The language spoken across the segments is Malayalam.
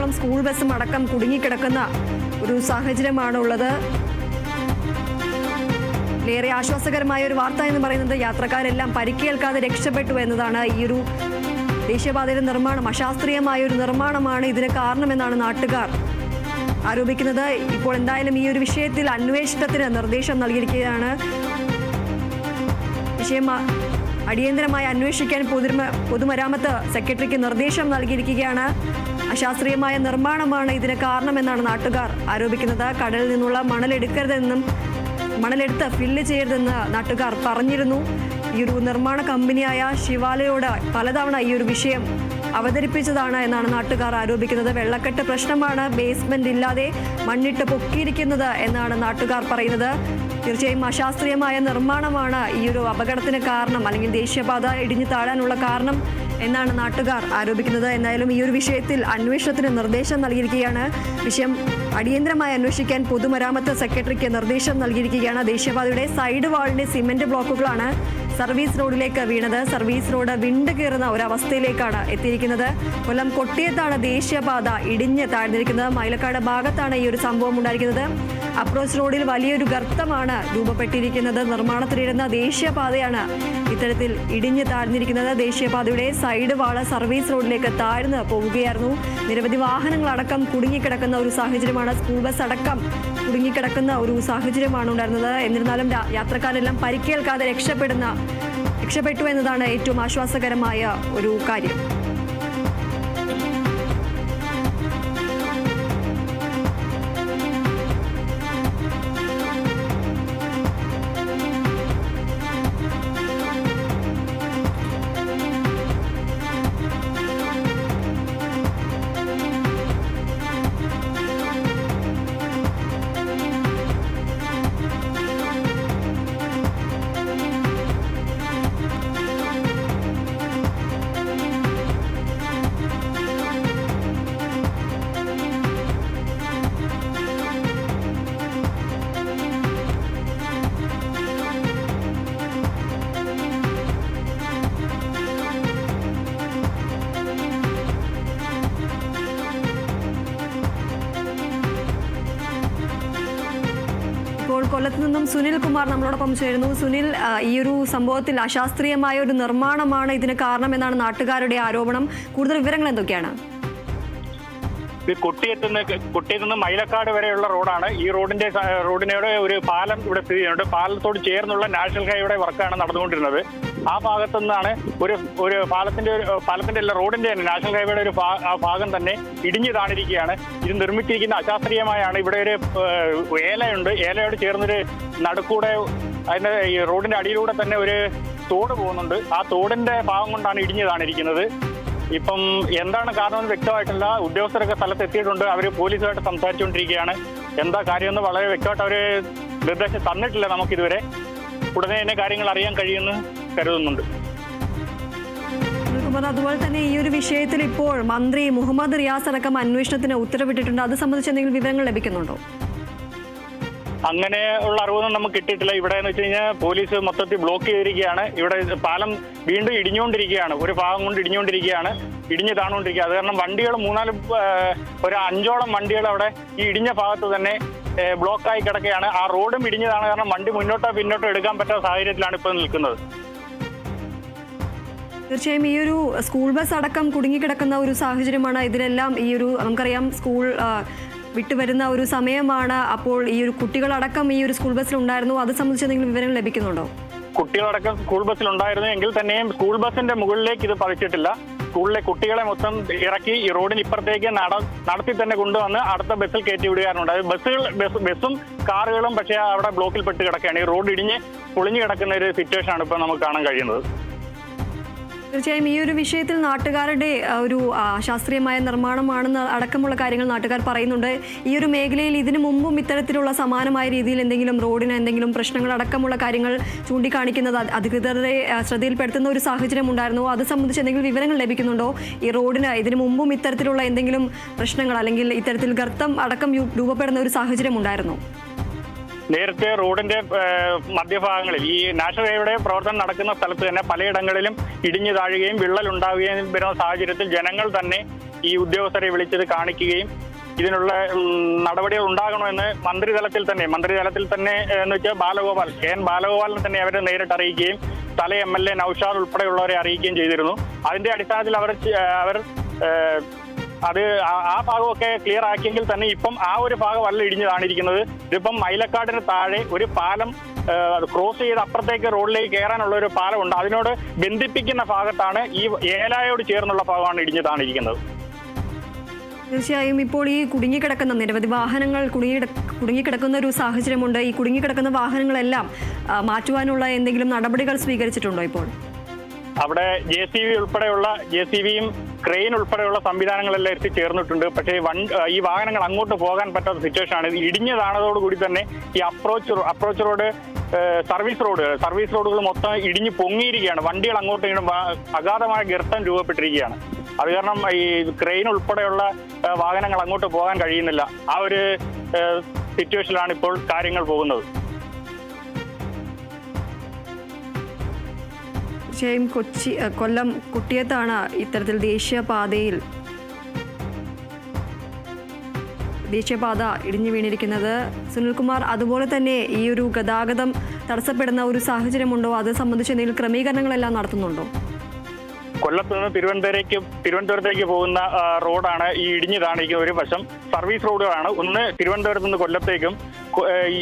30ഓളം സ്കൂൾ ബസ്സും അടക്കം കുടുങ്ങിക്കിടക്കുന്ന ഒരു സാഹചര്യമാണ് ഉള്ളത്. ഏറെ ആശ്വാസകരമായ ഒരു വാർത്ത എന്ന് പറയുന്നത് യാത്രക്കാരെല്ലാം പരിക്കേൽക്കാതെ രക്ഷപ്പെട്ടു എന്നതാണ്. ഈ ഒരു ദേശീയപാതയുടെ നിർമ്മാണം അശാസ്ത്രീയമായ ഒരു നിർമ്മാണമാണ് ഇതിന് കാരണമെന്നാണ് നാട്ടുകാർ ആരോപിക്കുന്നത്. ഇപ്പോൾ എന്തായാലും ഈ ഒരു വിഷയത്തിൽ അന്വേഷണത്തിന് നിർദ്ദേശം നൽകിയിരിക്കുകയാണ്. വിഷയം അടിയന്തരമായി അന്വേഷിക്കാൻ പൊതുമരാമത്ത് സെക്രട്ടറിക്ക് നിർദ്ദേശം നൽകിയിരിക്കുകയാണ്. അശാസ്ത്രീയമായ നിർമ്മാണമാണ് ഇതിന് കാരണമെന്നാണ് നാട്ടുകാർ ആരോപിക്കുന്നത്. കടലിൽ നിന്നുള്ള മണലെടുത്ത് ഫില്ല് ചെയ്യരുതെന്ന് നാട്ടുകാർ പറഞ്ഞിരുന്നു. ഈ ഒരു നിർമ്മാണ കമ്പനിയായ ശിവാലയോട് പലതവണ ഈ ഒരു വിഷയം അവതരിപ്പിച്ചതാണ് എന്നാണ് നാട്ടുകാർ ആരോപിക്കുന്നത്. വെള്ളക്കെട്ട് പ്രശ്നമാണ് ബേസ്മെന്റ് ഇല്ലാതെ മണ്ണിട്ട് പൊക്കിയിരിക്കുന്നത് എന്നാണ് നാട്ടുകാർ പറയുന്നത്. തീർച്ചയായും അശാസ്ത്രീയമായ നിർമ്മാണമാണ് ഈ ഒരു അപകടത്തിന് കാരണം, അല്ലെങ്കിൽ ദേശീയപാത ഇടിഞ്ഞു താഴാനുള്ള കാരണം എന്നാണ് നാട്ടുകാർ ആരോപിക്കുന്നത്. എന്തായാലും ഈ ഒരു വിഷയത്തിൽ അന്വേഷണത്തിന് നിർദ്ദേശം നൽകിയിരിക്കുകയാണ്. വിഷയം അടിയന്തരമായി അന്വേഷിക്കാൻ പൊതുമരാമത്ത് സെക്രട്ടറിക്ക് നിർദ്ദേശം നൽകിയിരിക്കുകയാണ്. ദേശീയപാതയുടെ സൈഡ് വാളിന്റെ സിമന്റ് ബ്ലോക്കുകളാണ് സർവീസ് റോഡിലേക്ക് വീണത്. സർവീസ് റോഡ് വിണ്ട് കയറുന്ന ഒരവസ്ഥയിലേക്കാണ് എത്തിയിരിക്കുന്നത്. കൊല്ലം കൊട്ടിയത്താണ് ദേശീയപാത ഇടിഞ്ഞ് താഴ്ന്നിരിക്കുന്നത്. മൈലക്കാട് ഭാഗത്താണ് ഈ ഒരു സംഭവം ഉണ്ടായിരിക്കുന്നത്. അപ്രോച്ച് റോഡിൽ വലിയൊരു ഗർത്തമാണ് രൂപപ്പെട്ടിരിക്കുന്നത്. നിർമ്മാണത്തിലിരുന്ന ദേശീയപാതയാണ് ഇത്തരത്തിൽ ഇടിഞ്ഞ് താഴ്ന്നിരിക്കുന്നത്. ദേശീയപാതയുടെ സൈഡ് വാള് സർവീസ് റോഡിലേക്ക് താഴ്ന്ന് പോവുകയായിരുന്നു. നിരവധി വാഹനങ്ങളടക്കം കുടുങ്ങിക്കിടക്കുന്ന ഒരു സാഹചര്യമാണ്. സ്കൂൾ ബസ് അടക്കം കുടുങ്ങിക്കിടക്കുന്ന ഒരു സാഹചര്യമാണ് ഉണ്ടായിരുന്നത്. എന്നിരുന്നാലും യാത്രക്കാരെല്ലാം പരിക്കേൽക്കാതെ രക്ഷപ്പെട്ടു എന്നതാണ് ഏറ്റവും ആശ്വാസകരമായ ഒരു കാര്യം. കൊല്ലത്ത് നിന്നും സുനിൽ കുമാർ നമ്മളോടൊപ്പം ചേരുന്നു. സുനിൽ, ഈ ഒരു സംഭവത്തിൽ അശാസ്ത്രീയമായ ഒരു നിർമ്മാണമാണ് ഇതിന് കാരണമെന്നാണ് നാട്ടുകാരുടെ ആരോപണം. കൂടുതൽ വിവരങ്ങൾ എന്തൊക്കെയാണ്? കുട്ടിയത്ത് നിന്ന് മൈലക്കാട് വരെയുള്ള റോഡാണ്. ഈ റോഡിനോട് ഒരു പാലം ഇവിടെ സ്ഥിതി ചെയ്യുന്നുണ്ട്. പാലത്തോട് ചേർന്നുള്ള നാഷണൽ ഹൈവേയുടെ വർക്കാണ് നടന്നുകൊണ്ടിരുന്നത്. ആ ഭാഗത്തു നിന്നാണ് ഒരു പാലത്തിന്റെ അല്ല, റോഡിന്റെ തന്നെ നാഷണൽ ഹൈവേയുടെ ഒരു ഭാഗം തന്നെ ഇടിഞ്ഞു താണിരിക്കുകയാണ്. ഇത് നിർമ്മിച്ചിരിക്കുന്ന അശാസ്ത്രീയമായാണ്. ഇവിടെ ഒരു ഏലയുണ്ട്. ഏലയോട് ചേർന്നൊരു നടുക്കൂടെ അതിന്റെ ഈ റോഡിന്റെ അടിയിലൂടെ തന്നെ ഒരു തോട് പോകുന്നുണ്ട്. ആ തോടിന്റെ ഭാഗം കൊണ്ടാണ് ഇടിഞ്ഞു താണിരിക്കുന്നത്. ഇപ്പം എന്താണ് കാരണമെന്ന് വ്യക്തമായിട്ടില്ല. ഉദ്യോഗസ്ഥരൊക്കെ സ്ഥലത്ത് എത്തിയിട്ടുണ്ട്. അവർ പോലീസുമായിട്ട് സംസാരിച്ചുകൊണ്ടിരിക്കുകയാണ്. എന്താ കാര്യമെന്ന് വളരെ വ്യക്തമായിട്ട് അവർ നിർദ്ദേശം തന്നിട്ടില്ല നമുക്കിതുവരെ. ഉടനെ തന്നെ കാര്യങ്ങൾ അറിയാൻ കഴിയുമെന്ന് കരുതുന്നുണ്ട്. അതുപോലെ തന്നെ ഈ ഒരു വിഷയത്തിൽ ഇപ്പോൾ മന്ത്രി മുഹമ്മദ് റിയാസ് അടക്കം അന്വേഷണത്തിന് ഉത്തരവിട്ടിട്ടുണ്ട്. അത് സംബന്ധിച്ച് എന്തെങ്കിലും വിവരങ്ങൾ ലഭിക്കുന്നുണ്ടോ? അങ്ങനെ ഉള്ള അറിവൊന്നും നമുക്ക് കിട്ടിയിട്ടില്ല. ഇവിടെ എന്ന് വെച്ച് കഴിഞ്ഞാൽ പോലീസ് മൊത്തത്തിൽ ബ്ലോക്ക് ചെയ്തിരിക്കുകയാണ്. ഇവിടെ പാലം വീണ്ടും ഇടിഞ്ഞുകൊണ്ടിരിക്കുകയാണ്. ഒരു ഭാഗം കൊണ്ട് ഇടിഞ്ഞുകൊണ്ടിരിക്കുകയാണ്, ഇടിഞ്ഞു താണുകൊണ്ടിരിക്കുക. അത് കാരണം വണ്ടികൾ ഒരു 5ഓളം വണ്ടികൾ അവിടെ ഈ ഇടിഞ്ഞ ഭാഗത്ത് തന്നെ ബ്ലോക്കായി കിടക്കുകയാണ്. ആ റോഡും ഇടിഞ്ഞതാണ് കാരണം വണ്ടി മുന്നോട്ടോ പിന്നോട്ടോ എടുക്കാൻ പറ്റാത്ത സാഹചര്യത്തിലാണ് ഇപ്പോൾ നിൽക്കുന്നത്. തീർച്ചയായും ഈ ഒരു സ്കൂൾ ബസ് അടക്കം കുടുങ്ങിക്കിടക്കുന്ന ഒരു സാഹചര്യമാണ്. ഇതിലെല്ലാം ഈ ഒരു നമുക്കറിയാം സ്കൂൾ വിട്ടുവരുന്ന ഒരു സമയമാണ്. അപ്പോൾ ഈ ഒരു കുട്ടികളടക്കം ഈ ഒരു സ്കൂൾ ബസ്സിൽ ഉണ്ടായിരുന്നു. അത് സംബന്ധിച്ച് എന്തെങ്കിലും വിവരങ്ങൾ ലഭിക്കുന്നുണ്ടോ? കുട്ടികളടക്കം സ്കൂൾ ബസ്സിലുണ്ടായിരുന്നു എങ്കിൽ തന്നെയും സ്കൂൾ ബസിന്റെ മുകളിലേക്ക് ഇത് പതിച്ചിട്ടില്ല. സ്കൂളിലെ കുട്ടികളെ മൊത്തം ഇറക്കി ഈ റോഡിന് ഇപ്പുറത്തേക്ക് നടത്തി തന്നെ കൊണ്ടുവന്ന് അടുത്ത ബസ്സിൽ കയറ്റി വിടുകയാറുണ്ട്. അത് ബസ്സും കാറുകളും പക്ഷേ അവിടെ ബ്ലോക്കിൽ പെട്ട് കിടക്കുകയാണ്. ഈ റോഡ് ഇടിഞ്ഞ് പൊളിഞ്ഞു കിടക്കുന്ന ഒരു സിറ്റുവേഷനാണ് ഇപ്പോൾ നമുക്ക് കാണാൻ കഴിയുന്നത്. തീർച്ചയായും ഈ ഒരു വിഷയത്തിൽ നാട്ടുകാരുടെ ഒരു ശാസ്ത്രീയമായ നിർമ്മാണമാണെന്ന് അടക്കമുള്ള കാര്യങ്ങൾ നാട്ടുകാർ പറയുന്നുണ്ട്. ഈ ഒരു മേഖലയിൽ ഇതിനു മുമ്പും ഇത്തരത്തിലുള്ള സമാനമായ രീതിയിൽ എന്തെങ്കിലും റോഡിന് എന്തെങ്കിലും പ്രശ്നങ്ങൾ അടക്കമുള്ള കാര്യങ്ങൾ ചൂണ്ടിക്കാണിക്കുന്നത് അധികൃതരുടെ ശ്രദ്ധയിൽപ്പെടുത്തുന്ന ഒരു സാഹചര്യം ഉണ്ടായിരുന്നു. അത് സംബന്ധിച്ച് എന്തെങ്കിലും വിവരങ്ങൾ ലഭിക്കുന്നുണ്ടോ? ഈ റോഡിന് ഇതിനു മുമ്പും ഇത്തരത്തിലുള്ള എന്തെങ്കിലും പ്രശ്നങ്ങൾ അല്ലെങ്കിൽ ഇത്തരത്തിൽ ഗർത്തം അടക്കം രൂപപ്പെടുന്ന ഒരു സാഹചര്യം ഉണ്ടായിരുന്നോ? നേരത്തെ റോഡിന്റെ മധ്യഭാഗങ്ങളിൽ ഈ നാഷണൽ ഹൈവേയുടെ പ്രവർത്തനം നടക്കുന്ന സ്ഥലത്ത് തന്നെ പലയിടങ്ങളിലും ഇടിഞ്ഞു താഴുകയും വിള്ളൽ ഉണ്ടാവുകയും വരുന്ന സാഹചര്യത്തിൽ ജനങ്ങൾ തന്നെ ഈ ഉദ്യോഗസ്ഥരെ വിളിച്ചത് കാണിക്കുകയും ഇതിനുള്ള നടപടികൾ ഉണ്ടാകണമെന്ന് മന്ത്രിതലത്തിൽ തന്നെ എന്ന് വെച്ചാൽ KN ബാലഗോപാലിനെ തന്നെ അവരെ നേരിട്ട് അറിയിക്കുകയും സ്ഥല MLA നൌഷാദ് ഉൾപ്പെടെയുള്ളവരെ അറിയിക്കുകയും ചെയ്തിരുന്നു. അതിന്റെ അടിസ്ഥാനത്തിൽ അവർ അത് ആ ഭാഗമൊക്കെ ക്ലിയർ ആക്കിയെങ്കിൽ തന്നെ ഇപ്പം ആ ഒരു ഭാഗമല്ല ഇടിഞ്ഞു താണിരിക്കുന്നത്. ഇതിപ്പം മൈലക്കാടിന് താഴെ ഒരു പാലം ക്രോസ് ചെയ്ത് അപ്പുറത്തേക്ക് റോഡിലേക്ക് കയറാനുള്ള ഒരു പാലമുണ്ട്. അതിനോട് ബന്ധിപ്പിക്കുന്ന ഭാഗത്താണ് ഈ ഏലായോട് ചേർന്നുള്ള ഭാഗമാണ് ഇടിഞ്ഞു താണിരിക്കുന്നത്. തീർച്ചയായും ഇപ്പോൾ ഈ കുടുങ്ങിക്കിടക്കുന്ന നിരവധി വാഹനങ്ങൾ കുടുങ്ങിക്കിടക്കുന്ന ഒരു സാഹചര്യമുണ്ട്. ഈ കുടുങ്ങിക്കിടക്കുന്ന വാഹനങ്ങളെല്ലാം മാറ്റുവാനുള്ള എന്തെങ്കിലും നടപടികൾ സ്വീകരിച്ചിട്ടുണ്ടോ ഇപ്പോൾ? അവിടെ JCBയും ക്രെയിൻ ഉൾപ്പെടെയുള്ള സംവിധാനങ്ങളെല്ലാം എത്തിച്ചേർന്നിട്ടുണ്ട്. പക്ഷേ ഈ വാഹനങ്ങൾ അങ്ങോട്ട് പോകാൻ പറ്റാത്ത സിറ്റുവേഷൻ ആണ്. ഇടിഞ്ഞതാണതോടുകൂടി തന്നെ ഈ അപ്രോച്ച് റോഡ് സർവീസ് റോഡുകൾ മൊത്തം ഇടിഞ്ഞ് പൊങ്ങിയിരിക്കുകയാണ്. വണ്ടികൾ അങ്ങോട്ടും ഇങ്ങോട്ടും അഗാധമായ ഗർത്തം രൂപപ്പെട്ടിരിക്കുകയാണ്. അത് കാരണം ഈ ക്രെയിൻ ഉൾപ്പെടെയുള്ള വാഹനങ്ങൾ അങ്ങോട്ട് പോകാൻ കഴിയുന്നില്ല. ആ ഒരു സിറ്റുവേഷനിലാണ് ഇപ്പോൾ കാര്യങ്ങൾ പോകുന്നത്. തീർച്ചയായും കൊല്ലം കുട്ടിയത്താണ് ഇത്തരത്തിൽ ദേശീയപാത ഇടിഞ്ഞു വീണിരിക്കുന്നത്. സുനിൽകുമാർ, അതുപോലെ തന്നെ ഈ ഒരു ഗതാഗതം തടസ്സപ്പെടുന്ന ഒരു സാഹചര്യമുണ്ടോ? അത് സംബന്ധിച്ച് എന്തെങ്കിലും ക്രമീകരണങ്ങളെല്ലാം നടത്തുന്നുണ്ടോ? കൊല്ലത്ത് നിന്ന് തിരുവനന്തപുരത്തേക്ക് പോകുന്ന റോഡാണ് ഈ ഇടിഞ്ഞു താണിരിക്കുന്ന ഒരു വശം. സർവീസ് റോഡുകളാണ്. ഒന്ന് തിരുവനന്തപുരത്ത് നിന്ന് കൊല്ലത്തേക്കും,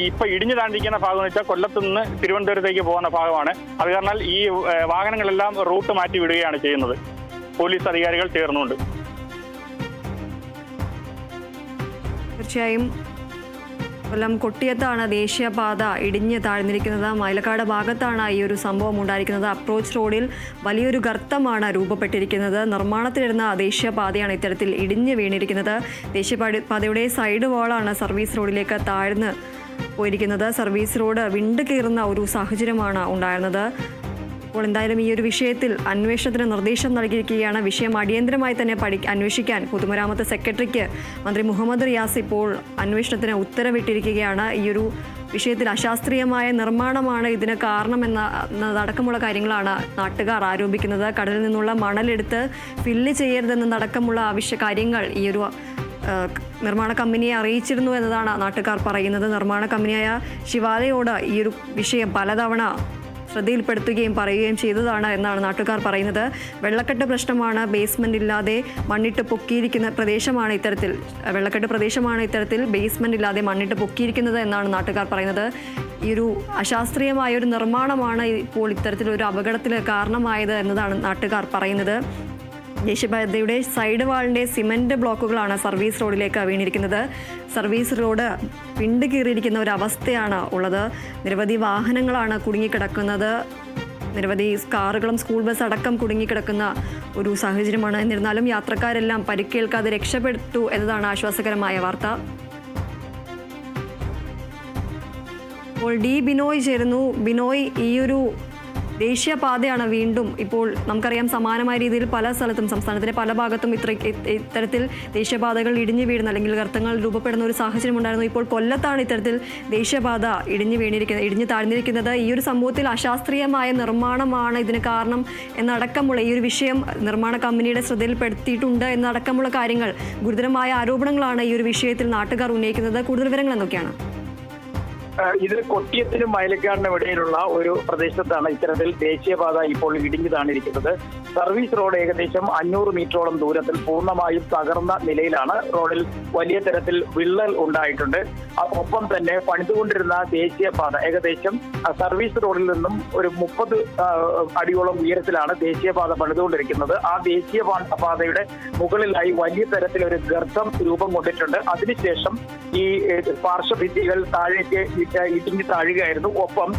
ഇപ്പൊ ഇടിഞ്ഞു താണ്ടിരിക്കുന്ന ഭാഗം എന്ന് വെച്ചാൽ കൊല്ലത്ത് നിന്ന് തിരുവനന്തപുരത്തേക്ക് പോകുന്ന ഭാഗമാണ്. അത് കാരണം ഈ വാഹനങ്ങളെല്ലാം റൂട്ട് മാറ്റി വിടുകയാണ് ചെയ്യുന്നത്, പോലീസ് അധികാരികൾ ചേർന്നുകൊണ്ട്. തീർച്ചയായും കൊല്ലം കൊട്ടിയത്താണ് ദേശീയപാത ഇടിഞ്ഞ് താഴ്ന്നിരിക്കുന്നത്. മൈലക്കാട് ഭാഗത്താണ് ഈ ഒരു സംഭവം ഉണ്ടായിരിക്കുന്നത്. അപ്രോച്ച് റോഡിൽ വലിയൊരു ഗർത്തമാണ് രൂപപ്പെട്ടിരിക്കുന്നത്. നിർമ്മാണത്തിലിരുന്ന ദേശീയപാതയാണ് ഇത്തരത്തിൽ ഇടിഞ്ഞ് വീണിരിക്കുന്നത്. ദേശീയപാതയുടെ സൈഡ് വാളാണ് സർവീസ് റോഡിലേക്ക് താഴ്ന്ന് പോയിരിക്കുന്നത്. സർവീസ് റോഡ് വിണ്ട് കീറുന്ന ഒരു സാഹചര്യമാണ് ഉണ്ടായിരുന്നത്. അപ്പോൾ എന്തായാലും ഈ ഒരു വിഷയത്തിൽ അന്വേഷണത്തിന് നിർദ്ദേശം നൽകിയിരിക്കുകയാണ്. വിഷയം അടിയന്തരമായി തന്നെ അന്വേഷിക്കാൻ പൊതുമരാമത്ത് സെക്രട്ടറിക്ക് മന്ത്രി മുഹമ്മദ് റിയാസ് ഇപ്പോൾ അന്വേഷണത്തിന് ഉത്തരവിട്ടിരിക്കുകയാണ്. ഈ ഒരു വിഷയത്തിൽ അശാസ്ത്രീയമായ നിർമ്മാണമാണ് ഇതിന് കാരണമെന്നതടക്കമുള്ള കാര്യങ്ങളാണ് നാട്ടുകാർ ആരോപിക്കുന്നത്. കടലിൽ നിന്നുള്ള മണലെടുത്ത് ഫില്ല് ചെയ്യരുതെന്നതടക്കമുള്ള കാര്യങ്ങൾ ഈ ഒരു നിർമ്മാണ കമ്പനിയെ അറിയിച്ചിരുന്നു എന്നതാണ് നാട്ടുകാർ പറയുന്നത്. നിർമ്മാണ കമ്പനിയായ ശിവാലയോട് ഈ ഒരു വിഷയം പലതവണ ശ്രദ്ധയിൽപ്പെടുത്തുകയും പറയുകയും ചെയ്തതാണ് എന്നാണ് നാട്ടുകാർ പറയുന്നത്. വെള്ളക്കെട്ട് പ്രശ്നമാണ്. ബേസ്മെന്റ് ഇല്ലാതെ മണ്ണിട്ട് പൊക്കിയിരിക്കുന്ന പ്രദേശമാണ് ഇത്തരത്തിൽ ബേസ്മെന്റ് ഇല്ലാതെ മണ്ണിട്ട് പൊക്കിയിരിക്കുന്നത് എന്നാണ് നാട്ടുകാർ പറയുന്നത്. ഈ ഒരു അശാസ്ത്രീയമായ ഒരു നിർമ്മാണമാണ് ഇപ്പോൾ ഇത്തരത്തിലൊരു അപകടത്തിന് കാരണമായത് എന്നതാണ് നാട്ടുകാർ പറയുന്നത്. ദേശീയപാതയുടെ സൈഡ് വാളിൻ്റെ സിമൻറ്റ് ബ്ലോക്കുകളാണ് സർവീസ് റോഡിലേക്ക് വീണിരിക്കുന്നത്. സർവീസ് റോഡ് വിണ്ട് കീറിയിരിക്കുന്ന ഒരവസ്ഥയാണ് ഉള്ളത്. നിരവധി വാഹനങ്ങളാണ് കുടുങ്ങിക്കിടക്കുന്നത്. നിരവധി കാറുകളും സ്കൂൾ ബസ് അടക്കം കുടുങ്ങിക്കിടക്കുന്ന ഒരു സാഹചര്യമാണ്. എന്നിരുന്നാലും യാത്രക്കാരെല്ലാം പരിക്കേൽക്കാതെ രക്ഷപ്പെട്ടു എന്നതാണ് ആശ്വാസകരമായ വാർത്ത. ഇപ്പോൾ ബിനോയ് ചേരുന്നു. ബിനോയ്, ഈ ഒരു ദേശീയപാതയാണ് വീണ്ടും ഇപ്പോൾ നമുക്കറിയാം സമാനമായ രീതിയിൽ പല സ്ഥലത്തും സംസ്ഥാനത്തിന്റെ പല ഭാഗത്തും ഇത്തരത്തിൽ ദേശീയപാതകൾ ഇടിഞ്ഞു വീഴുന്ന അല്ലെങ്കിൽ ഗർത്തങ്ങൾ രൂപപ്പെടുന്ന ഒരു സാഹചര്യം ഉണ്ടായിരുന്നു. ഇപ്പോൾ കൊല്ലത്താണ് ഇത്തരത്തിൽ ദേശീയപാത ഇടിഞ്ഞു താഴ്ന്നിരിക്കുന്നത്. ഈ ഒരു സംഭവത്തിൽ അശാസ്ത്രീയമായ നിർമ്മാണമാണ് ഇതിന് കാരണം എന്നടക്കമുള്ള ഈ ഒരു വിഷയം നിർമ്മാണ കമ്പനിയുടെ ശ്രദ്ധയിൽപ്പെടുത്തിയിട്ടുണ്ട് എന്നടക്കമുള്ള കാര്യങ്ങൾ, ഗുരുതരമായ ആരോപണങ്ങളാണ് ഈ ഒരു വിഷയത്തിൽ നാട്ടുകാർ ഉന്നയിക്കുന്നത്. കൂടുതൽ വിവരങ്ങൾ എന്തൊക്കെയാണ്? ഇത് കൊട്ടിയത്തിനും മൈലക്കാടിനും ഇടയിലുള്ള ഒരു പ്രദേശത്താണ് ഇത്തരത്തിൽ ദേശീയപാത ഇപ്പോൾ ഇടിഞ്ഞു താണിരിക്കുന്നത്. സർവീസ് റോഡ് ഏകദേശം 500 മീറ്ററോളം ദൂരത്തിൽ പൂർണ്ണമായും തകർന്ന നിലയിലാണ്. റോഡിൽ വലിയ തരത്തിൽ വിള്ളൽ ഉണ്ടായിട്ടുണ്ട്. ഒപ്പം തന്നെ പണിതുകൊണ്ടിരുന്ന ദേശീയപാത ഏകദേശം സർവീസ് റോഡിൽ നിന്നും ഒരു 30 അടിയോളം ഉയരത്തിലാണ് ദേശീയപാത പണിതുകൊണ്ടിരിക്കുന്നത്. ആ ദേശീയപാതയുടെ മുകളിലായി വലിയ തരത്തിലൊരു ഗർത്തം രൂപം കൊണ്ടിട്ടുണ്ട്. അതിനുശേഷം ഈ പാർശ്വഭിത്തികൾ താഴേക്ക് ഇടിഞ്ഞു താഴുകയായിരുന്നു. ഒപ്പം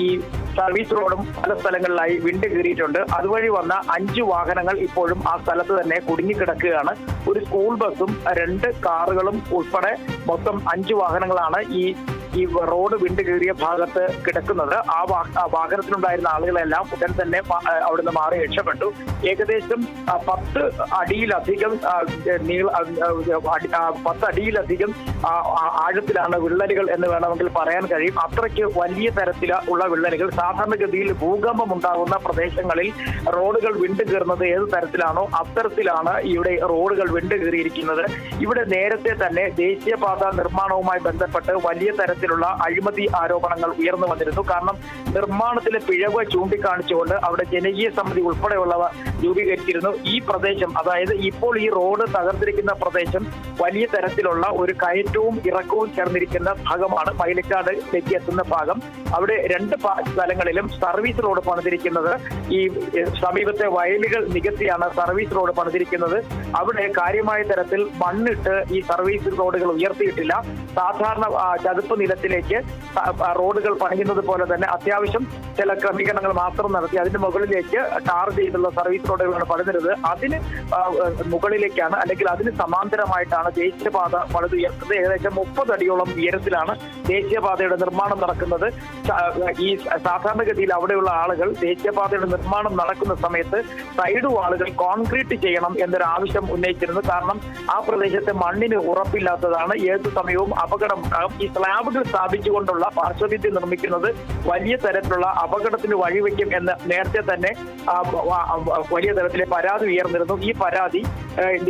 ഈ സർവീസ് റോഡും പല സ്ഥലങ്ങളിലായി വിണ്ട് കീറിയിട്ടുണ്ട്. അതുവഴി വന്ന 5 വാഹനങ്ങൾ ഇപ്പോഴും ആ സ്ഥലത്ത് തന്നെ കുടുങ്ങിക്കിടക്കുകയാണ്. ഒരു സ്കൂൾ ബസും 2 കാറുകളും ഉൾപ്പെടെ മൊത്തം 5 വാഹനങ്ങളാണ് ഈ ഈ റോഡ് വിണ്ടുകീറിയ ഭാഗത്ത് കിടക്കുന്നത്. ആ വാഹനത്തിലുണ്ടായിരുന്ന ആളുകളെല്ലാം ഉടൻ തന്നെ അവിടുന്ന് മാറി രക്ഷപ്പെട്ടു. ഏകദേശം 10 അടിയിലധികം 10 അടിയിലധികം ആഴത്തിലാണ് വിള്ളലുകൾ എന്ന് വേണമെങ്കിൽ പറയാൻ കഴിയും. അത്രയ്ക്ക് വലിയ തരത്തിലുള്ള വിള്ളലുകൾ. സാധാരണഗതിയിൽ ഭൂകമ്പം ഉണ്ടാകുന്ന പ്രദേശങ്ങളിൽ റോഡുകൾ വിണ്ടുകീറുന്നത് ഏത് തരത്തിലാണോ അത്തരത്തിലാണ് ഇവിടെ റോഡുകൾ വിണ്ടുകീറിയിരിക്കുന്നത്. ഇവിടെ നേരത്തെ തന്നെ ദേശീയപാത നിർമ്മാണവുമായി ബന്ധപ്പെട്ട് വലിയ തരത്തിലുള്ള അഴിമതി ആരോപണങ്ങൾ ഉയർന്നു വന്നിരുന്നു. കാരണം നിർമ്മാണത്തിലെ പിഴവ് ചൂണ്ടിക്കാണിച്ചുകൊണ്ട് അവിടെ ജനകീയ സമിതി ഉൾപ്പെടെയുള്ളവ രൂപീകരിച്ചിരുന്നു. ഈ പ്രദേശം, അതായത് ഇപ്പോൾ ഈ റോഡ് തകർത്തിരിക്കുന്ന പ്രദേശം വലിയ തരത്തിലുള്ള ഒരു കയറ്റവും ഇറക്കവും ചേർന്നിരിക്കുന്ന ഭാഗമാണ്. മൈലക്കാടിലേക്ക് എത്തുന്ന ഭാഗം. അവിടെ 2 സ്ഥലങ്ങളിലും സർവീസ് റോഡ് പണിതിരിക്കുന്നത്. ഈ സമീപത്തെ വയലുകൾ നികത്തിയാണ് സർവീസ് റോഡ് പണിതിരിക്കുന്നത്. അവിടെ കാര്യമായ തരത്തിൽ മണ്ണിട്ട് ഈ സർവീസ് റോഡുകൾ ഉയർത്തിയിട്ടില്ല. സാധാരണ ചതുപ്പ് നിലത്തിലേക്ക് റോഡുകൾ പണിയുന്നത് പോലെ തന്നെ അത്യാവശ്യം ചില ക്രമീകരണങ്ങൾ മാത്രം നടത്തി അതിന്റെ മുകളിലേക്ക് ടാർ ചെയ്തുള്ള സർവീസ് റോഡുകളാണ് പണിതിരുന്നത്. അതിന് മുകളിലേക്കാണ്, അല്ലെങ്കിൽ അതിന് സമാന്തരമായിട്ടാണ് ദേശീയപാത പണിതുയർത്തുന്നത്. ഏകദേശം 30 അടിയോളം ഉയരത്തിലാണ് ദേശീയപാതയുടെ നിർമ്മാണം നടക്കുന്നത്. ഈ സാധാരണഗതിയിൽ അവിടെയുള്ള ആളുകൾ ദേശീയപാതയുടെ നിർമ്മാണം നടക്കുന്ന സമയത്ത് സൈഡ് വാളുകൾ കോൺക്രീറ്റ് ചെയ്യണം എന്നൊരു ആവശ്യം ഉന്നയിച്ചിരുന്നു. കാരണം ആ പ്രദേശത്തെ മണ്ണിന് ഉറപ്പില്ലാത്തതാണ്, ഏതു സമയവും അപകടം ഉണ്ടാകും. ഈ സ്ലാബുകൾ സ്ഥാപിച്ചുകൊണ്ടുള്ള പാർശ്വഭിത്തി നിർമ്മിക്കുന്നത് വലിയ തരത്തിലുള്ള അപകടത്തിന് വഴിവെക്കും എന്ന് നേരത്തെ തന്നെ വലിയ തരത്തിലെ പരാതി ഉയർന്നിരുന്നു. ഈ പരാതി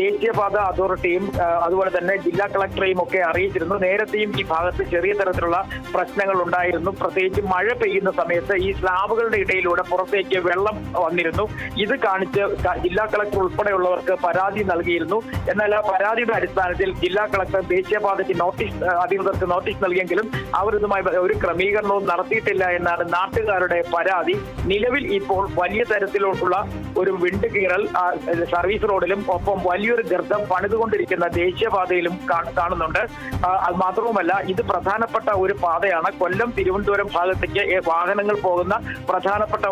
ദേശീയപാത അതോറിറ്റിയും അതുപോലെ തന്നെ ജില്ലാ കളക്ടറെയും ഒക്കെ അറിയിച്ചിരുന്നു. നേരത്തെയും ഈ ഭാഗത്ത് ചെറിയ തരത്തിലുള്ള പ്രശ്നങ്ങൾ ഉണ്ടായിരുന്നു. പ്രത്യേകിച്ച് മഴ പെയ്യുന്ന സമയത്ത് ഈ സ്ലാബുകളുടെ ഇടയിലൂടെ പുറത്തേക്ക് വെള്ളം വന്നിരുന്നു. ഇത് കാണിച്ച് ജില്ലാ കളക്ടർ ഉൾപ്പെടെയുള്ളവർക്ക് പരാതി നൽകിയിരുന്നു. എന്നാൽ ആ പരാതിയുടെ അടിസ്ഥാനത്തിൽ ജില്ലാ കളക്ടർ ദേശീയപാതയ്ക്ക് അധികൃതർക്ക് നോട്ടീസ് നൽകിയെങ്കിലും അവർ ഇതുമായി ഒരു ക്രമീകരണവും നടത്തിയിട്ടില്ല എന്നാണ് നാട്ടുകാരുടെ പരാതി. നിലവിൽ ഇപ്പോൾ വലിയ തരത്തിലുള്ള ഒരു വിണ്ടുകീറൽ സർവീസ് റോഡിലും ഒപ്പം വലിയൊരു ഗർത്തം പണിതുകൊണ്ടിരിക്കുന്ന ദേശീയപാതയിലും കാണുന്നുണ്ട്. അത് മാത്രവുമല്ല, ഇത് പ്രധാനപ്പെട്ട ഒരു പാതയാണ്. കൊല്ലം തിരുവനന്തപുരം ഭാഗത്തേക്ക് വാഹനങ്ങൾ പോകുന്ന പ്രധാനപ്പെട്ട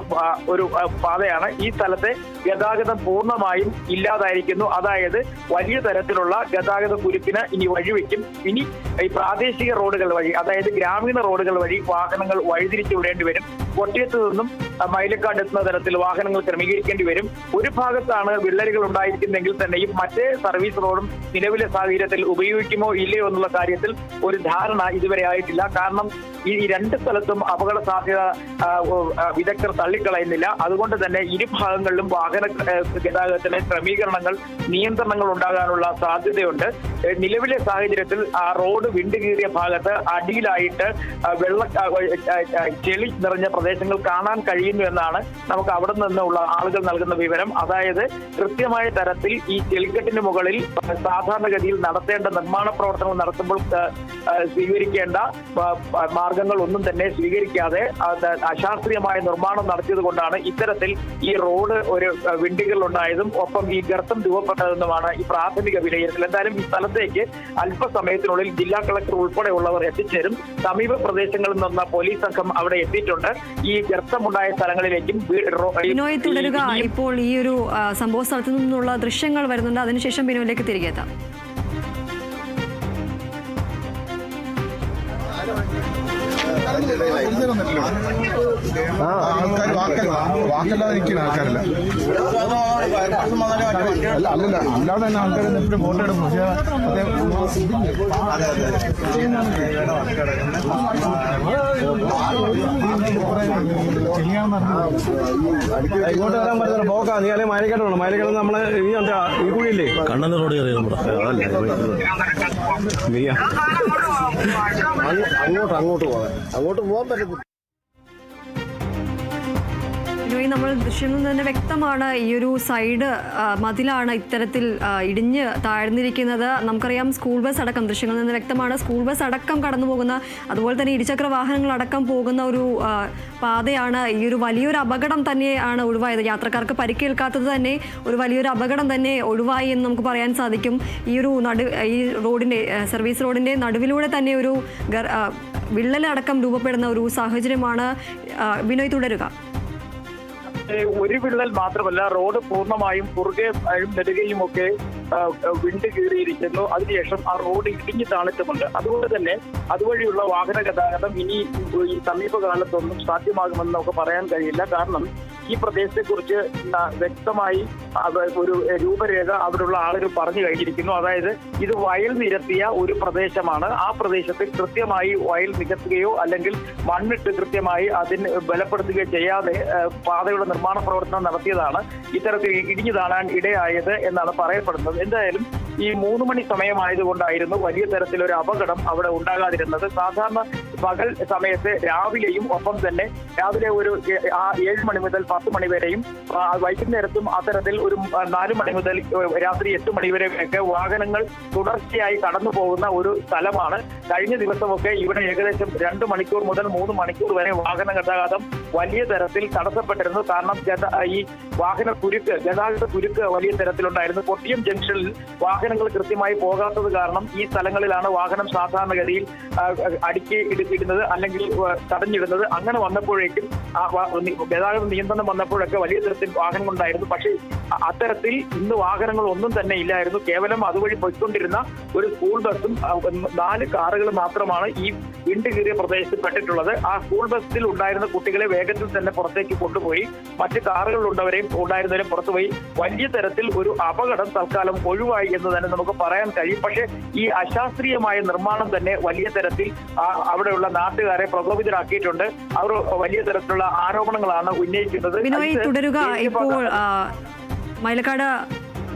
ഒരു പാതയാണ്. ഈ സ്ഥലത്തെ ഗതാഗതം പൂർണ്ണമായും ഇല്ലാതായിരിക്കുന്നു. അതായത് വലിയ തരത്തിലുള്ള ഗതാഗത കുരുക്കിന് ഇനി വഴിവെക്കും. ഇനി ഈ പ്രാദേശിക റോഡുകൾ വഴി, അതായത് ഗ്രാമീണ റോഡുകൾ വഴി വാഹനങ്ങൾ വഴിതിരിച്ചു വിടേണ്ടി വരും. കൊട്ടിയത്ത് നിന്നും മൈലക്കാട് എത്തുന്ന തരത്തിൽ വാഹനങ്ങൾ ക്രമീകരിക്കേണ്ടി വരും. ഒരു ഭാഗത്താണ് വിള്ളലുകൾ ഉണ്ടായിരിക്കുന്നെങ്കിൽ തന്നെയും മറ്റേ സർവീസ് റോഡും നിലവിലെ സാഹചര്യത്തിൽ ഉപയോഗിക്കുമോ ഇല്ലയോ എന്നുള്ള കാര്യത്തിൽ ഒരു ധാരണ ഇതുവരെ ആയിട്ടില്ല. കാരണം ഈ 2 സ്ഥലത്തും അപകട സാധ്യത വിദഗ്ധർ തള്ളിക്കളയുന്നില്ല. അതുകൊണ്ട് തന്നെ ഇരുഭാഗങ്ങളിലും വാഹന ഗതാഗതത്തിന് ക്രമീകരണങ്ങൾ, നിയന്ത്രണങ്ങൾ ഉണ്ടാകാനുള്ള സാധ്യതയുണ്ട്. നിലവിലെ സാഹചര്യത്തിൽ ആ റോഡ് വിണ്ടുകീറിയ ഭാഗത്ത് അടിയിലായിട്ട് ചെളി നിറഞ്ഞ പ്രദേശങ്ങൾ കാണാൻ കഴിയുന്നു എന്നാണ് നമുക്ക് അവിടെ നിന്നുള്ള ആളുകൾ നൽകുന്ന വിവരം. അതായത് കൃത്യമായ തരത്തിൽ ഈ ചെളിക്കെട്ടിന് മുകളിൽ സാധാരണഗതിയിൽ നടത്തേണ്ട നിർമ്മാണ പ്രവർത്തനങ്ങൾ നടത്തുമ്പോൾ സ്വീകരിക്കേണ്ട മാർഗങ്ങൾ ഒന്നും തന്നെ സ്വീകരിക്കാതെ അശാസ്ത്രീയമായ നിർമ്മാണം നടത്തിയത് കൊണ്ടാണ് ഇത്തരത്തിൽ ഈ റോഡ് ഒരു വിണ്ടുകീറലുണ്ടായതും ഒപ്പം ഈ ഗർത്തം രൂപപ്പെട്ടതെന്നുമാണ് ഈ പ്രാഥമിക വിലയിരുത്തൽ. എന്തായാലും ഈ സ്ഥലത്തേക്ക് അല്പസമയത്തിനുള്ളിൽ ജില്ലാ കളക്ടർ ഉൾപ്പെടെയുള്ളവർ എത്തിച്ചേരും. സമീപ പ്രദേശങ്ങളിൽ നിന്ന് പോലീസ് സംഘം അവിടെ എത്തിയിട്ടുണ്ട്. ഈ ഗർത്തമുണ്ടായ സ്ഥലങ്ങളിലേക്കും ബിനോയ് തുടരുക. ഇപ്പോൾ ഈ ഒരു സംഭവ സ്ഥലത്തു നിന്നുള്ള ദൃശ്യങ്ങൾ വരുന്നുണ്ട്. അതിനുശേഷം ബിനോയിലേക്ക് തിരികെ എത്താം. വാക്കല്ലാതെ നിൽക്കുന്ന ആൾക്കാരല്ല. അല്ലല്ല, അല്ലാതെ തന്നെ ആൾക്കാർ എപ്പോഴും ഫോട്ടോ എടുക്കും. പക്ഷേ ഇങ്ങോട്ട് വരാൻ പറ്റുന്ന പോക്കാ. നീ അല്ലെങ്കിൽ മൈലക്കാട് വേണം. മൈലക്കാട് നമ്മളെ ഈ കൂടിയില്ലേ കണ്ണന്ന് റോഡ് കയറിയത് അങ്ങോട്ട് പോകാൻ പറ്റും. നമ്മൾ ദൃശ്യങ്ങളിൽ തന്നെ വ്യക്തമാണ് ഈ ഒരു സൈഡ് മതിലാണ് ഇത്തരത്തിൽ ഇടിഞ്ഞ് താഴ്ന്നിരിക്കുന്നത്. നമുക്കറിയാം സ്കൂൾ ബസ് അടക്കം ദൃശ്യങ്ങളിൽ നിന്ന് വ്യക്തമാണ് സ്കൂൾ ബസ് അടക്കം കടന്നു പോകുന്ന, അതുപോലെ തന്നെ ഇരുചക്ര വാഹനങ്ങളടക്കം പോകുന്ന ഒരു പാതയാണ്. ഈ ഒരു വലിയൊരു അപകടം തന്നെയാണ് ഒഴിവായത്. യാത്രക്കാർക്ക് പരിക്കേൽക്കാത്തത് തന്നെ ഒരു വലിയൊരു അപകടം തന്നെ ഒഴിവായി എന്ന് നമുക്ക് പറയാൻ സാധിക്കും. ഈ റോഡിൻ്റെ സർവീസ് റോഡിൻ്റെ നടുവിലൂടെ തന്നെ ഒരു വിള്ളലടക്കം രൂപപ്പെടുന്ന ഒരു സാഹചര്യമാണ്. ബിനോയ് തുടരുക. ഒരു വിള്ളൽ മാത്രമല്ല, റോഡ് പൂർണ്ണമായും കുറുകെ നെടുകയും ഒക്കെ വിണ്ട് കീറിയിരിക്കുന്നു. അതിനുശേഷം ആ റോഡ് ഇടിഞ്ഞു താണിട്ടുമുണ്ട്. അതുകൊണ്ട് തന്നെ അതുവഴിയുള്ള വാഹന ഗതാഗതം ഇനി ഈ സമീപകാലത്തൊന്നും സാധ്യമാകുമെന്ന് നമുക്ക് പറയാൻ കഴിയില്ല. കാരണം ഈ പ്രദേശത്തെക്കുറിച്ച് വ്യക്തമായി ഒരു രൂപരേഖ അവിടെയുള്ള ആളുകൾ പറഞ്ഞു കഴിഞ്ഞിരിക്കുന്നു. അതായത് ഇത് വയൽ നിരത്തിയ ഒരു പ്രദേശമാണ്. ആ പ്രദേശത്ത് കൃത്യമായി വയൽ നികത്തുകയോ അല്ലെങ്കിൽ മണ്ണിട്ട് കൃത്യമായി അതിന് ബലപ്പെടുത്തുകയോ ചെയ്യാതെ പാതയുടെ നിർമ്മാണ പ്രവർത്തനം നടത്തിയതാണ് ഇത്തരത്തിൽ ഇടിഞ്ഞു താണാൻ ഇടയായത് എന്നാണ് പറയപ്പെടുന്നത്. എന്തായാലും ഈ 3 മണി സമയമായതുകൊണ്ടായിരുന്നു വലിയ തരത്തിലൊരു അപകടം അവിടെ ഉണ്ടാകാതിരുന്നത്. സാധാരണ പകൽ സമയത്ത് രാവിലെയും ഒപ്പം തന്നെ രാവിലെ ഒരു 7 മണി മുതൽ 10 മണി വരെയും വൈകുന്നേരത്തും അത്തരത്തിൽ ഒരു 4 മണി മുതൽ രാത്രി 8 മണി വരെയൊക്കെ വാഹനങ്ങൾ തുടർച്ചയായി കടന്നു പോകുന്ന ഒരു സ്ഥലമാണ്. കഴിഞ്ഞ ദിവസമൊക്കെ ഇവിടെ ഏകദേശം 2 മണിക്കൂർ മുതൽ 3 മണിക്കൂർ വരെ വാഹന ഗതാഗതം വലിയ തരത്തിൽ തടസ്സപ്പെട്ടിരുന്നു. കാരണം ഈ ഗതാഗത കുരുക്ക് വലിയ തരത്തിലുണ്ടായിരുന്നു. കൊട്ടിയം ജംഗ്ഷനിൽ വാഹനങ്ങൾ കൃത്യമായി പോകാത്തത് കാരണം ഈ സ്ഥലങ്ങളിലാണ് വാഹനം സാധാരണഗതിയിൽ അടുക്കി ഇടുന്നത് അല്ലെങ്കിൽ തടഞ്ഞിടുന്നത്. അങ്ങനെ വന്നപ്പോഴേക്കും ഗതാഗത നിയന്ത്രണം വന്നപ്പോഴൊക്കെ വലിയ തരത്തിൽ വാഹനങ്ങളുണ്ടായിരുന്നു. പക്ഷേ അത്തരത്തിൽ ഇന്ന് വാഹനങ്ങൾ ഒന്നും തന്നെ ഇല്ലായിരുന്നു. കേവലം അതുവഴി പോയിക്കൊണ്ടിരുന്ന ഒരു സ്കൂൾ ബസ്സും 4 കാറുകൾ മാത്രമാണ് ഈ വിണ്ട് കീറിയ പ്രദേശത്ത് പെട്ടിട്ടുള്ളത്. ആ സ്കൂൾ ബസ്സിൽ ഉണ്ടായിരുന്ന കുട്ടികളെ വേഗത്തിൽ തന്നെ പുറത്തേക്ക് കൊണ്ടുപോയി. മറ്റ് കാറുകളിലുള്ളവരെയും ഉണ്ടായിരുന്നവരെയും പുറത്തുപോയി. വലിയ തരത്തിൽ ഒരു അപകടം തൽക്കാലം ഒഴിവായി എന്ന് തന്നെ നമുക്ക് പറയാൻ കഴിയും. പക്ഷേ ഈ അശാസ്ത്രീയമായ നിർമ്മാണം തന്നെ വലിയ തരത്തിൽ അവിടെയുള്ള നാട്ടുകാരെ പ്രകോപിതരാക്കിയിട്ടുണ്ട്. അവർ വലിയ തരത്തിലുള്ള ആരോപണങ്ങളാണ് ഉന്നയിക്കുന്നത്. തുടരുക. ഇപ്പോൾ മൈലക്കാട്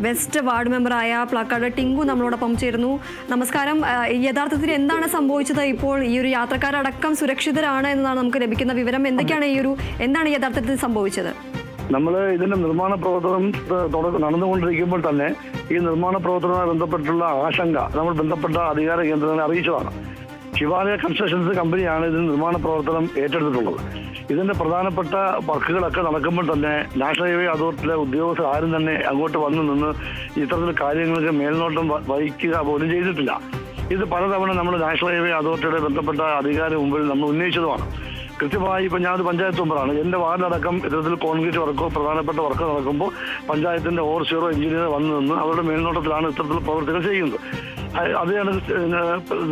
വെസ്റ്റ് വാർഡ് മെമ്പറായ പ്ലക്കാട് ടിങ്കു നമ്മളോടൊപ്പം ചേരുന്നു. നമസ്കാരം. യഥാർത്ഥത്തിൽ എന്താണ് സംഭവിച്ചത്? ഇപ്പോൾ ഈ ഒരു യാത്രക്കാരടക്കം സുരക്ഷിതരാണ് എന്നാണ് നമുക്ക് ലഭിക്കുന്ന വിവരം. എന്താണ് യഥാർത്ഥത്തിൽ സംഭവിച്ചത്? നമ്മൾ ഇതിന്റെ നിർമ്മാണ പ്രവർത്തനം നടന്നുകൊണ്ടിരിക്കുമ്പോൾ തന്നെ ഈ നിർമ്മാണ പ്രവർത്തനവുമായി ബന്ധപ്പെട്ടുള്ള ആശങ്ക നമ്മൾ ബന്ധപ്പെട്ട അധികാര കേന്ദ്രങ്ങളെ അറിയിച്ചതാണ്. ശിവാലയ കൺസ്ട്രക്ഷൻസ് കമ്പനിയാണ് ഇതിന് നിർമ്മാണ പ്രവർത്തനം ഏറ്റെടുത്തിട്ടുള്ളത്. ഇതിന്റെ പ്രധാനപ്പെട്ട വർക്കുകളൊക്കെ നടക്കുമ്പോൾ തന്നെ നാഷണൽ ഹൈവേ അതോറിറ്റിയിലെ ഉദ്യോഗസ്ഥർ ആരും തന്നെ അങ്ങോട്ട് വന്നു നിന്ന് ഇത്തരത്തിൽ കാര്യങ്ങൾക്ക് മേൽനോട്ടം വഹിക്കുക പോലും ചെയ്തിട്ടില്ല. ഇത് പലതവണ നമ്മൾ നാഷണൽ ഹൈവേ അതോറിറ്റിയുടെ ബന്ധപ്പെട്ട അധികാരി മുമ്പിൽ നമ്മൾ ഉന്നയിച്ചതുമാണ്. കൃത്യമായി ഇപ്പം ഞാനൊരു പഞ്ചായത്ത് മെമ്പറാണ്. എൻ്റെ വാർഡടക്കം ഇത്തരത്തിൽ കോൺക്രീറ്റ് വർക്കോ പ്രധാനപ്പെട്ട വർക്ക് നടക്കുമ്പോൾ പഞ്ചായത്തിന്റെ ഓവർസിയറോ എഞ്ചിനീയർ വന്നു നിന്ന് അവരുടെ മേൽനോട്ടത്തിലാണ് ഇത്തരത്തിൽ പ്രവർത്തികൾ ചെയ്യുന്നത്. അതാണ്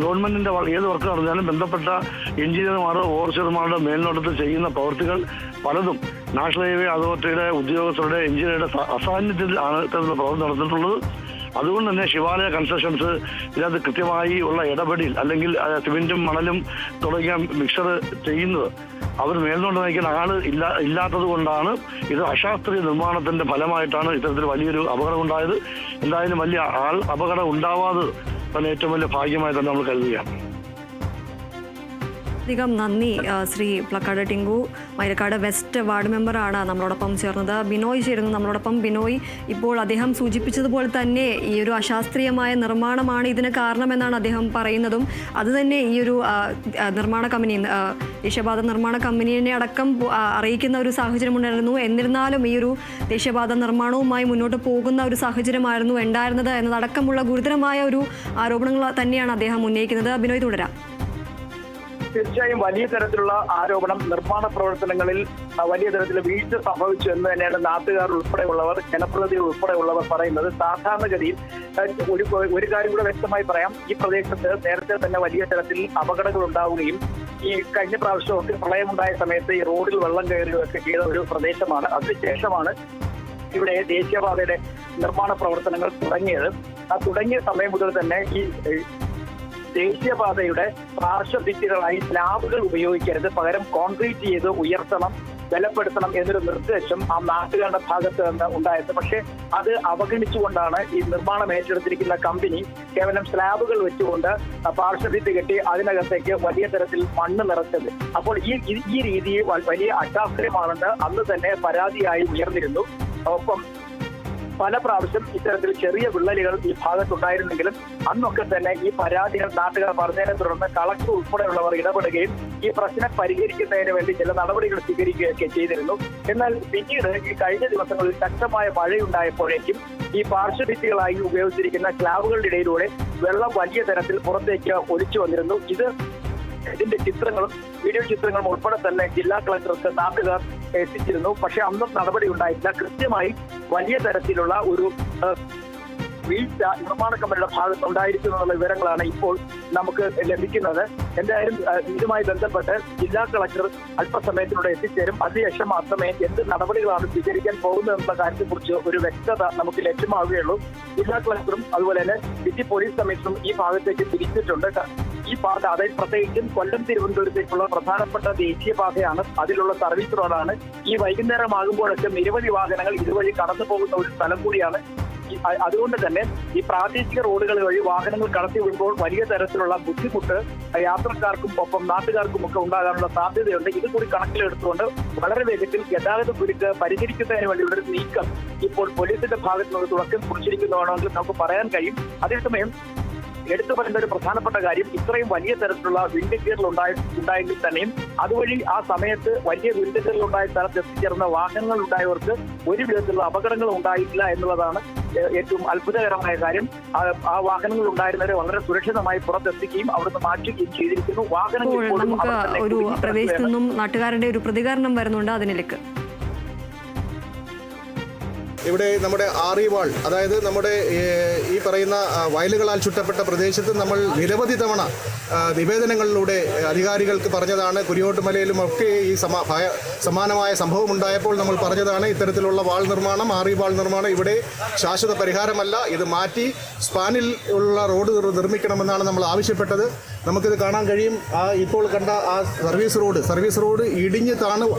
ഗവൺമെന്റിന്റെ ഏത് വർക്ക് നടന്നാലും ബന്ധപ്പെട്ട എഞ്ചിനീയർമാരോ ഓവർസിയർമാരുടെ മേൽനോട്ടത്തിൽ ചെയ്യുന്ന പ്രവൃത്തികൾ പലതും നാഷണൽ ഹൈവേ അതോറിറ്റിയുടെ ഉദ്യോഗസ്ഥരുടെ എഞ്ചിനീയറുടെ അസാന്നിധ്യത്തിൽ ആണ് ഇത്തരത്തിലുള്ള പ്രവർത്തനം നടന്നിട്ടുള്ളത്. അതുകൊണ്ട് തന്നെ ശിവാലയ കൺസ്ട്രക്ഷൻസ് ഇതിനകത്ത് കൃത്യമായി ഉള്ള ഇടപെടൽ അല്ലെങ്കിൽ സിമെന്റും മണലും തുടങ്ങിയ മിക്സർ ചെയ്യുന്നത് അവർ മേൽനോട്ട് നയിക്കുന്ന ആള് ഇല്ലാത്തത് കൊണ്ടാണ് ഇത് അശാസ്ത്രീയ നിർമ്മാണത്തിന്റെ ഫലമായിട്ടാണ് ഇത്തരത്തിൽ വലിയൊരു അപകടം ഉണ്ടായത്. എന്തായാലും വലിയ അപകടം ഉണ്ടാവാതെ തന്നെ ഏറ്റവും വലിയ ഭാഗ്യമായി തന്നെ നമ്മൾ കരുതുകയാണ്. അധികം നന്ദി ശ്രീ പ്ലക്കാട് ടിങ്കു. മൈലക്കാട് വെസ്റ്റ് വാർഡ് മെമ്പറാണ് നമ്മളോടൊപ്പം ചേർന്നത്. ബിനോയ് ചേരുന്നു നമ്മളോടൊപ്പം. ബിനോയ്, ഇപ്പോൾ അദ്ദേഹം സൂചിപ്പിച്ചതുപോലെ തന്നെ ഈ ഒരു അശാസ്ത്രീയമായ നിർമ്മാണമാണ് ഇതിന് കാരണമെന്നാണ് അദ്ദേഹം പറയുന്നതും. അതുതന്നെ ഈ ഒരു നിർമ്മാണ കമ്പനി ദേശീയപാത നിർമ്മാണ കമ്പനിയെ അടക്കം അറിയിക്കുന്ന ഒരു സാഹചര്യം ഉണ്ടായിരുന്നു. എന്നിരുന്നാലും ഈ ഒരു ദേശീയപാത നിർമ്മാണവുമായി മുന്നോട്ട് പോകുന്ന ഒരു സാഹചര്യമായിരുന്നു ഉണ്ടായിരുന്നത് എന്നതടക്കമുള്ള ഗുരുതരമായ ഒരു ആരോപണങ്ങൾ തന്നെയാണ് അദ്ദേഹം ഉന്നയിക്കുന്നത്. ബിനോയ്, തുടരാം. തീർച്ചയായും വലിയ തരത്തിലുള്ള ആരോപണം. നിർമ്മാണ പ്രവർത്തനങ്ങളിൽ വലിയ തരത്തിൽ വീഴ്ച സംഭവിച്ചു എന്ന് തന്നെയാണ് നാട്ടുകാർ ഉൾപ്പെടെയുള്ളവർ, ജനപ്രതിനിധികൾ ഉൾപ്പെടെയുള്ളവർ പറയുന്നത്. സാധാരണഗതിയിൽ ഒരു കാര്യം കൂടെ വ്യക്തമായി പറയാം. ഈ പ്രദേശത്ത് നേരത്തെ തന്നെ വലിയ തരത്തിൽ അപകടങ്ങൾ ഉണ്ടാവുകയും ഈ കഴിഞ്ഞ പ്രാവശ്യമൊക്കെ പ്രളയമുണ്ടായ സമയത്ത് ഈ റോഡിൽ വെള്ളം കയറുകയൊക്കെ ചെയ്ത ഒരു പ്രദേശമാണ്. അതിനുശേഷമാണ് ഇവിടെ ദേശീയപാതയുടെ നിർമ്മാണ പ്രവർത്തനങ്ങൾ തുടങ്ങിയത്. ആ തുടങ്ങിയ സമയം മുതൽ തന്നെ ഈ ദേശീയപാതയുടെ പാർശ്വഭിത്തികളായി സ്ലാബുകൾ ഉപയോഗിക്കരുത്, പകരം കോൺക്രീറ്റ് ചെയ്ത് ഉയർത്തണം, ബലപ്പെടുത്തണം എന്നൊരു നിർദ്ദേശം ആ നാട്ടുകാരുടെ ഭാഗത്ത് നിന്ന് ഉണ്ടായത്. പക്ഷേ അത് അവഗണിച്ചുകൊണ്ടാണ് ഈ നിർമ്മാണം ഏറ്റെടുത്തിരിക്കുന്ന കമ്പനി കേവലം സ്ലാബുകൾ വെച്ചുകൊണ്ട് പാർശ്വഭിത്തി കെട്ടി അതിനകത്തേക്ക് വലിയ തരത്തിൽ മണ്ണ് നിറച്ചത്. അപ്പോൾ ഈ രീതി വലിയ അശാസ്ത്രീയമാണെന്ന് അന്ന് തന്നെ പരാതിയായി ഉയർന്നിരുന്നു. ഒപ്പം പല പ്രാവശ്യം ഇത്തരത്തിൽ ചെറിയ വിള്ളലുകൾ ഈ ഭാഗത്തുണ്ടായിരുന്നെങ്കിലും അന്നൊക്കെ തന്നെ ഈ പരാതികൾ നാട്ടുകാർ പറഞ്ഞതിനെ തുടർന്ന് കളക്ടർ ഉൾപ്പെടെയുള്ളവർ ഇടപെടുകയും ഈ പ്രശ്നം പരിഹരിക്കുന്നതിന് വേണ്ടി ചില നടപടികൾ സ്വീകരിക്കുകയൊക്കെ ചെയ്തിരുന്നു. എന്നാൽ പിന്നീട് ഈ കഴിഞ്ഞ ദിവസങ്ങളിൽ ശക്തമായ മഴയുണ്ടായപ്പോഴേക്കും ഈ പാർശ്വഭിത്തികളായി ഉപയോഗിച്ചിരിക്കുന്ന സ്ലാബുകളുടെ ഇടയിലൂടെ വെള്ളം വലിയ തരത്തിൽ പുറത്തേക്ക് ഒലിച്ചു വന്നിരുന്നു. ഇത് ഇതിന്റെ ചിത്രങ്ങളും വീഡിയോ ചിത്രങ്ങളും ഉൾപ്പെടെ തന്നെ ജില്ലാ കളക്ടർക്ക് നാട്ടുകാർ എത്തിച്ചിരുന്നു. പക്ഷെ അന്നും നടപടി ഉണ്ടായിട്ടില്ല. കൃത്യമായി വലിയ തരത്തിലുള്ള ഒരു വീഴ്ച നിർമ്മാണ കമ്പനിയുടെ ഭാഗത്തുണ്ടായിരിക്കുന്നു എന്നുള്ള വിവരങ്ങളാണ് ഇപ്പോൾ നമുക്ക് ലഭിക്കുന്നത്. എന്തായാലും ഇതുമായി ബന്ധപ്പെട്ട് ജില്ലാ കളക്ടർ അല്പസമയത്തിലൂടെ എത്തിച്ചേരും. അതിനുശേഷം മാത്രമേ എന്ത് നടപടികളാണ് സ്വീകരിക്കാൻ പോകുന്നതെന്നുള്ള കാര്യത്തെക്കുറിച്ച് ഒരു വ്യക്തത നമുക്ക് ലഭ്യമാവുകയുള്ളൂ. ജില്ലാ കളക്ടറും അതുപോലെ തന്നെ സിറ്റി പോലീസ് കമ്മീഷണറും ഈ ഭാഗത്തേക്ക് തിരിച്ചിട്ടുണ്ട്. ഈ പാത, അതായത് പ്രത്യേകിച്ചും കൊല്ലം തിരുവനന്തപുരത്തേക്കുള്ള പ്രധാനപ്പെട്ട ദേശീയപാതയാണ്. അതിലുള്ള സർവീസ് റോഡാണ്. ഈ വൈകുന്നേരം ആകുമ്പോഴൊക്കെ നിരവധി വാഹനങ്ങൾ ഇതുവഴി കടന്നു പോകുന്ന ഒരു സ്ഥലം കൂടിയാണ്. അതുകൊണ്ട് തന്നെ ഈ പ്രാദേശിക റോഡുകൾ വഴി വാഹനങ്ങൾ കടത്തി വിടുമ്പോൾ വലിയ തരത്തിലുള്ള ബുദ്ധിമുട്ട് യാത്രക്കാർക്കും ഒപ്പം നാട്ടുകാർക്കും ഒക്കെ ഉണ്ടാകാനുള്ള സാധ്യതയുണ്ട്. ഇത് കൂടി കണക്കിലെടുത്തുകൊണ്ട് വളരെ വേഗത്തിൽ ഗതാഗത കുരുക്ക് പരിഹരിക്കുന്നതിന് വേണ്ടിയുള്ള ഒരു നീക്കം ഇപ്പോൾ പോലീസിന്റെ ഭാഗത്തു നിന്ന് തുടക്കം കുറിച്ചിരിക്കുന്നതാണെങ്കിൽ നമുക്ക് പറയാൻ കഴിയും. അതേസമയം എടുത്തു പറയേണ്ട ഒരു പ്രധാനപ്പെട്ട കാര്യം, ഇത്രയും വലിയ തരത്തിലുള്ള വിൻഡിക്കേറ്റർ ഉണ്ടായെങ്കിൽ തന്നെയും അതുവഴി ആ സമയത്ത് വലിയ വിൻഡിക്കേറ്റർ ഉണ്ടായ സ്ഥലത്ത് എത്തിച്ചേർന്ന വാഹനങ്ങൾ ഉണ്ടായവർക്ക് ഒരു വിധത്തിലുള്ള അപകടങ്ങൾ ഉണ്ടായിട്ടില്ല എന്നുള്ളതാണ് ഏറ്റവും അത്ഭുതകരമായ കാര്യം. ആ വാഹനങ്ങൾ ഉണ്ടായിരുന്നവരെ വളരെ സുരക്ഷിതമായി പുറത്തെത്തിക്കുകയും അവിടുന്ന് മാറ്റുകയും ചെയ്തിരിക്കുന്നു. വാഹനങ്ങൾ നമുക്ക് ഒരു പ്രദേശത്തു നിന്നും നാട്ടുകാരുടെ ഒരു പ്രതികരണം വരുന്നുണ്ട്, അതിനിലേക്ക്. ഇവിടെ നമ്മുടെ ആറിവാൾ, അതായത് നമ്മുടെ ഈ പറയുന്ന വയലുകളാൽ ചുറ്റപ്പെട്ട പ്രദേശത്ത് നമ്മൾ നിരവധി തവണ നിവേദനങ്ങളിലൂടെ അധികാരികൾക്ക് പറഞ്ഞതാണ്. കുരിയോട്ടുമലയിലും ഒക്കെ ഈ സമാനമായ സംഭവം ഉണ്ടായപ്പോൾ നമ്മൾ പറഞ്ഞതാണ് ഇത്തരത്തിലുള്ള വാൾ നിർമ്മാണം, ആറിവാൾ നിർമ്മാണം ഇവിടെ ശാശ്വത പരിഹാരമല്ല, ഇത് മാറ്റി സ്പാനിൽ ഉള്ള റോഡ് നിർമ്മിക്കണമെന്നാണ് നമ്മൾ ആവശ്യപ്പെട്ടത്. നമുക്കിത് കാണാൻ കഴിയും. ഇപ്പോൾ കണ്ട ആ സർവീസ് റോഡ് ഇടിഞ്ഞ്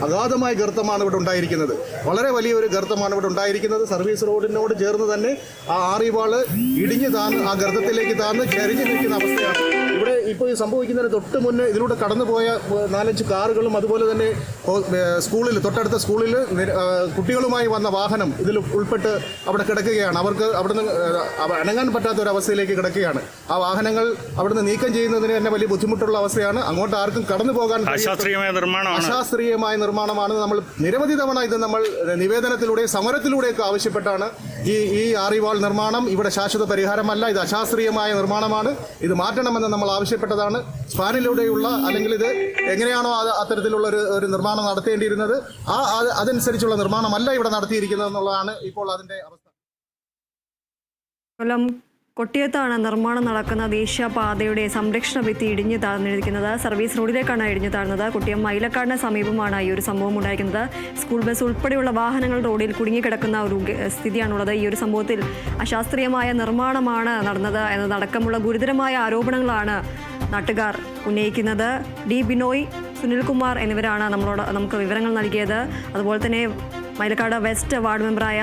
അഗാധമായ ഗർത്തമാണ് ഇവിടെ ഉണ്ടായിരിക്കുന്നത്. വളരെ വലിയൊരു ഗർത്തമാണ് ഇവിടെ ഉണ്ടായിരിക്കുന്നത്. സർവീസ് റോഡിനോട് ചേർന്ന് തന്നെ ആ ആറിവാള് ഇടിഞ്ഞ് ആ ഗർത്തത്തിലേക്ക് ചരിഞ്ഞു നിൽക്കുന്ന അവസ്ഥയാണ്. ഇവിടെ ഇപ്പോൾ സംഭവിക്കുന്നതിന് തൊട്ട് മുന്നേ ഇതിലൂടെ കടന്നുപോയ 4-5 കാറുകളും അതുപോലെ തന്നെ തൊട്ടടുത്ത സ്കൂളിൽ കുട്ടികളുമായി വന്ന വാഹനം ഇതിൽ ഉൾപ്പെട്ട് അവിടെ കിടക്കുകയാണ്. അവർക്ക് അവിടുന്ന് അനങ്ങാൻ പറ്റാത്ത ഒരു അവസ്ഥയിലേക്ക് കിടക്കുകയാണ്. ആ വാഹനങ്ങൾ അവിടുന്ന് നീക്കം ചെയ്യുന്നതിന് തന്നെ വലിയ ബുദ്ധിമുട്ടുള്ള അവസ്ഥയാണ്. അങ്ങോട്ട് ആർക്കും കടന്നു പോകാൻ അശാസ്ത്രീയമായ നിർമ്മാണമാണ്. നമ്മൾ നിരവധി തവണ ഇത് നമ്മൾ നിവേദനത്തിലൂടെ സമരത്തിലൂടെയൊക്കെ ആവശ്യപ്പെട്ടാണ് ഈ ആറിവാൾ നിർമ്മാണം ഇവിടെ ശാശ്വത പരിഹാരമല്ല, ഇത് അശാസ്ത്രീയമായ നിർമ്മാണമാണ്, ഇത് മാറ്റണമെന്ന് നമ്മൾ ആവശ്യപ്പെട്ടതാണ്. സ്പാനിലൂടെയുള്ള അല്ലെങ്കിൽ ഇത് എങ്ങനെയാണോ അത്തരത്തിലുള്ള ഒരു നിർമ്മാണം നടത്തേണ്ടിയിരുന്നത് അതനുസരിച്ചുള്ള നിർമ്മാണമല്ല ഇവിടെ നടത്തിയിരിക്കുന്നത് എന്നുള്ളതാണ് ഇപ്പോൾ അതിന്റെ അവസ്ഥ. കൊട്ടിയത്താണ് നിർമ്മാണം നടക്കുന്ന ദേശീയപാതയുടെ സംരക്ഷണ ഭിത്തി ഇടിഞ്ഞു താഴ്ന്നിരിക്കുന്നത്. സർവീസ് റോഡിലേക്കാണ് ഇടിഞ്ഞു താഴ്ന്നത്. കൊട്ടിയം മൈലക്കാടിന് സമീപമാണ് ഈ ഒരു സംഭവം ഉണ്ടായിരിക്കുന്നത്. സ്കൂൾ ബസ് ഉൾപ്പെടെയുള്ള വാഹനങ്ങൾ റോഡിൽ കുടുങ്ങിക്കിടക്കുന്ന ഒരു സ്ഥിതിയാണുള്ളത്. ഈ ഒരു സംഭവത്തിൽ അശാസ്ത്രീയമായ നിർമ്മാണമാണ് നടന്നത് എന്നതടക്കമുള്ള ഗുരുതരമായ ആരോപണങ്ങളാണ് നാട്ടുകാർ ഉന്നയിക്കുന്നത്. ഡി ബിനോയ്, സുനിൽകുമാർ എന്നിവരാണ് നമുക്ക് വിവരങ്ങൾ നൽകിയത്. അതുപോലെ തന്നെ മൈലക്കാട് വെസ്റ്റ് വാർഡ് മെമ്പറായ